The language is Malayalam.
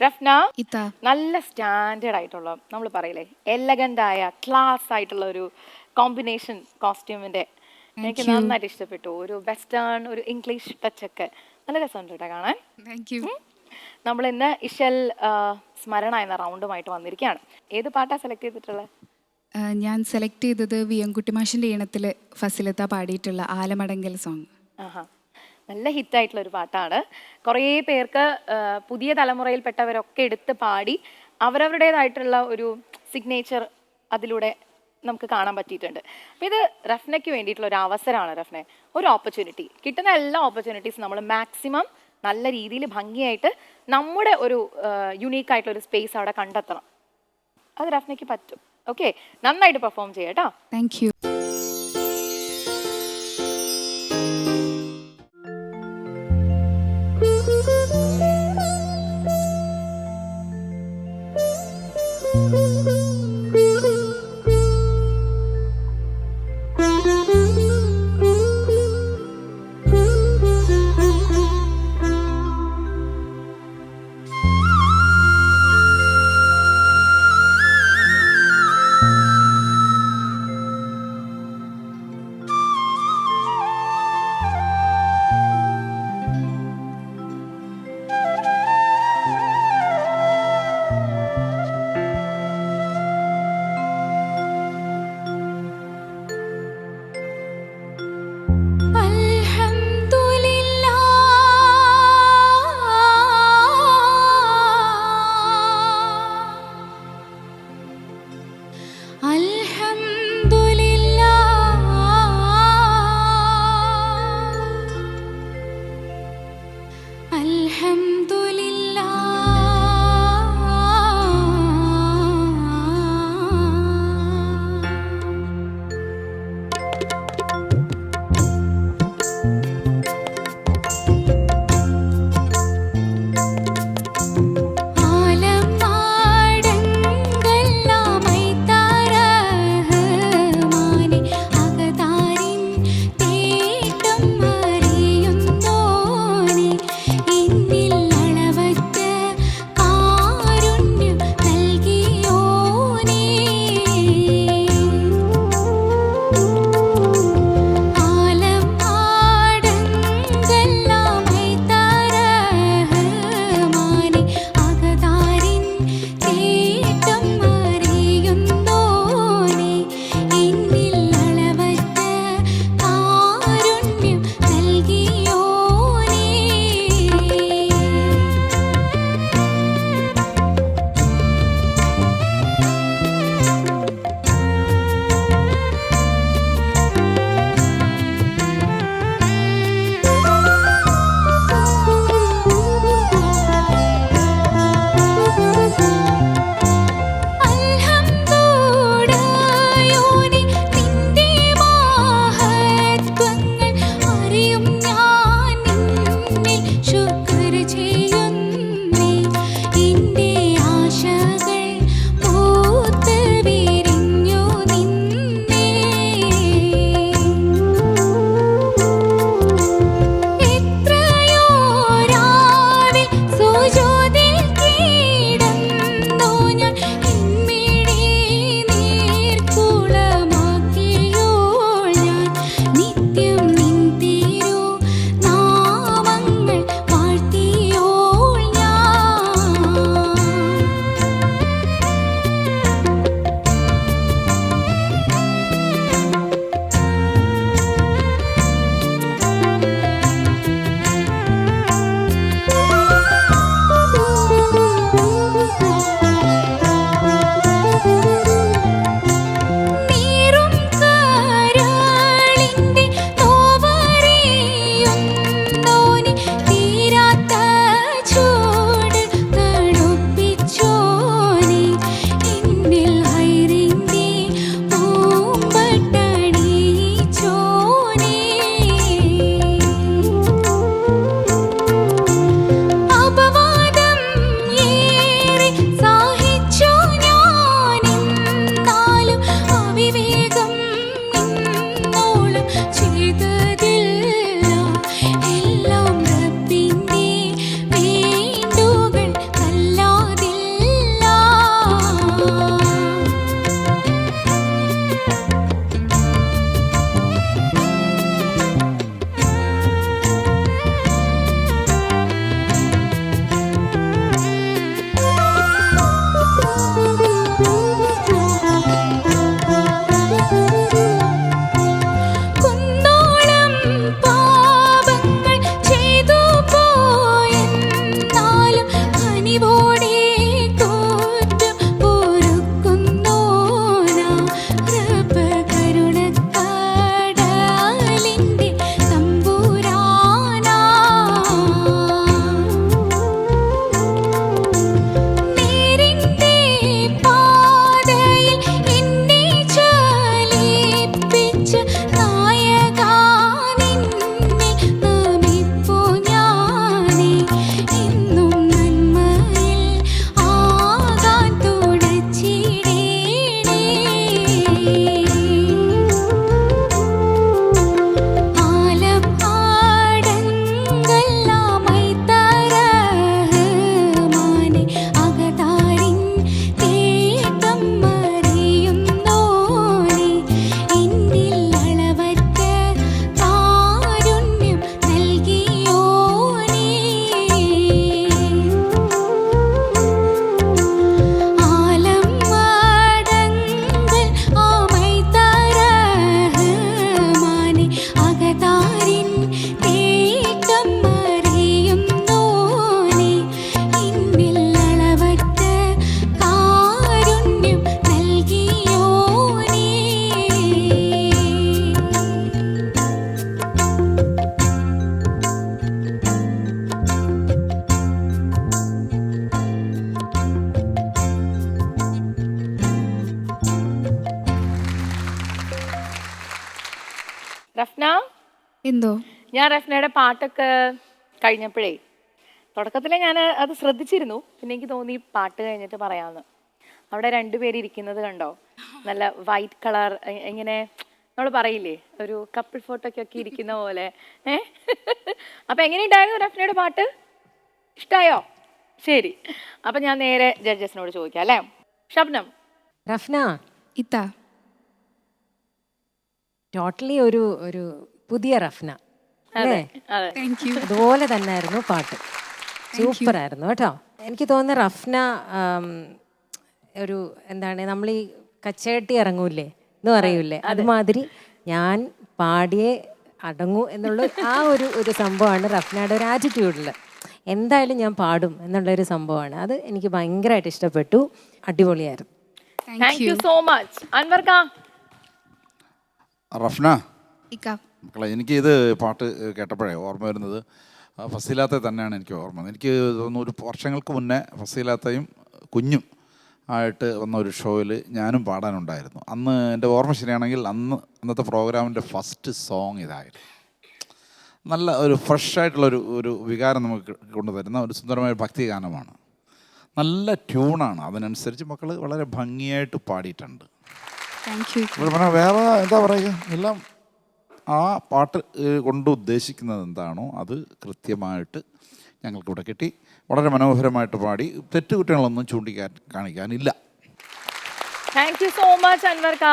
റഫ്ന നല്ല സ്റ്റാൻഡേർഡ് ആയിട്ടുള്ള നമ്മൾ പറയില്ലേ എലഗന്റ് ആയ ക്ലാസ് ആയിട്ടുള്ള ഒരു കോമ്പിനേഷൻ കോസ്റ്റ്യൂമിന്റെ എനിക്ക് നന്നായിട്ട് ഇഷ്ടപ്പെട്ടു. ഒരു വെസ്റ്റേൺ ഒരു ഇംഗ്ലീഷ് ടച്ച് ഒക്കെ നല്ല രസമുണ്ട് കേട്ടോ കാണാൻ. നമ്മൾ ഇന്ന് ഇശൽ സ്മരണ എന്ന റൗണ്ടുമായിട്ട് വന്നിരിക്കുകയാണ്. ഏത് പാട്ടാ സെലക്ട് ചെയ്തിട്ടുള്ളത്? ഞാൻ സെലക്ട് ചെയ്തത് വിയൻകുട്ടി മാഷിന്റെ ഈണത്തിൽ ഫസിലത്ത പാടിയിട്ടുള്ള ആലമടങ്കൽ സോങ്. നല്ല ഹിറ്റായിട്ടുള്ള ഒരു പാട്ടാണ്. കുറേ പേർക്ക് പുതിയ തലമുറയിൽപ്പെട്ടവരൊക്കെ എടുത്ത് പാടി അവരവരുടേതായിട്ടുള്ള ഒരു സിഗ്നേച്ചർ അതിലൂടെ നമുക്ക് കാണാൻ പറ്റിയിട്ടുണ്ട്. അപ്പം ഇത് റഫ്നയ്ക്ക് വേണ്ടിയിട്ടുള്ള ഒരു അവസരമാണ്. റഫ്നെ, ഒരു ഓപ്പർച്യൂണിറ്റി കിട്ടുന്ന എല്ലാ ഓപ്പർച്യൂണിറ്റീസും നമ്മൾ മാക്സിമം നല്ല രീതിയിൽ ഭംഗിയായിട്ട് നമ്മുടെ ഒരു യുണീക്കായിട്ടുള്ള ഒരു സ്പേസ് അവിടെ കണ്ടെത്തണം. അത് റഫ്നയ്ക്ക് പറ്റും. ഓക്കെ, നന്നായിട്ട് പെർഫോം ചെയ്യാം കേട്ടോ. Thank you. ിൽ എന്തോ? ഞാൻ റഫ്നയുടെ പാട്ടൊക്കെ കഴിഞ്ഞപ്പോഴേ തുടക്കത്തിൽ ഞാൻ അത് ശ്രദ്ധിച്ചിരുന്നു. പിന്നെ എനിക്ക് തോന്നി പാട്ട് കഴിഞ്ഞിട്ട് പറയാമെന്ന്. അവിടെ രണ്ടുപേര് ഇരിക്കുന്നത് കണ്ടോ? നല്ല വൈറ്റ് കളർ, ഇങ്ങനെ നമ്മൾ പറയില്ലേ ഒരു കപ്പിൾ ഫോട്ടോക്കൊക്കെ ഇരിക്കുന്ന പോലെ. അപ്പൊ എങ്ങനെയുണ്ടായിരുന്നു റഫ്നയുടെ പാട്ട്? ഇഷ്ടായോ? ശരി, അപ്പൊ ഞാൻ നേരെ ജഡ്ജസിനോട് ചോദിക്കാം അല്ലേ. ഷബ്നം. റഫ്ന ഇത്ത. ടോട്ടലി ഒരു ഒരു പുതിയ റഫ്ന അല്ലേ? അതെ. Thank you. അതുപോലെ തന്നെ ആയിരുന്നു പാട്ട്, സൂപ്പർ ആയിരുന്നു കേട്ടോ. എനിക്ക് തോന്നുന്നു റഫ്ന ഒരു എന്താണ്, നമ്മൾ ഈ കച്ചകെട്ടി ഇറങ്ങൂലേ എന്ന് പറയൂലേ, അതുമാതിരി ഞാൻ പാടിയേ അടങ്ങൂ എന്നുള്ള ആ ഒരു സംഭവമാണ് റഫ്നയുടെ ഒരു ആറ്റിറ്റ്യൂഡിൽ. എന്തായാലും ഞാൻ പാടും എന്നുള്ളൊരു സംഭവമാണ്. അത് എനിക്ക് ഭയങ്കരമായിട്ട് ഇഷ്ടപ്പെട്ടു, അടിപൊളിയായിരുന്നു. Thank you so much. അൻവർക്ക. റഫ്ന ഇക്ക. മക്കളെ, എനിക്ക് ഇത് പാട്ട് കേട്ടപ്പോഴേ ഓർമ്മ വരുന്നത് ഫസീലാത്തെ തന്നെയാണ് എനിക്ക് ഓർമ്മ. എനിക്ക് തോന്നുന്നു ഒരു വർഷങ്ങൾക്ക് മുന്നേ ഫസീലാത്തയും കുഞ്ഞും ആയിട്ട് വന്ന ഒരു ഷോയിൽ ഞാനും പാടാനുണ്ടായിരുന്നു. അന്ന് എൻ്റെ ഓർമ്മ ശരിയാണെങ്കിൽ അന്നത്തെ പ്രോഗ്രാമിൻ്റെ ഫസ്റ്റ് സോങ് ഇതായിരുന്നു. നല്ല ഒരു ഫ്രഷായിട്ടുള്ളൊരു ഒരു വികാരം നമുക്ക് കൊണ്ടുതരുന്ന ഒരു സുന്ദരമായ ഭക്തി ഗാനമാണ്. നല്ല ട്യൂണാണ്, അതിനനുസരിച്ച് മക്കൾ വളരെ ഭംഗിയായിട്ട് പാടിയിട്ടുണ്ട്. Thank you. പറഞ്ഞാൽ വേറെ എന്താ പറയുക, എല്ലാം ആ പാട്ട് കൊണ്ട് ഉദ്ദേശിക്കുന്നത് എന്താണോ അത് കൃത്യമായിട്ട് ഞങ്ങൾക്കിവിടെ കിട്ടി. വളരെ മനോഹരമായിട്ട് പാടി, തെറ്റുകുറ്റങ്ങളൊന്നും കാണിക്കാനില്ല. Thank you so much അൻവർക്ക.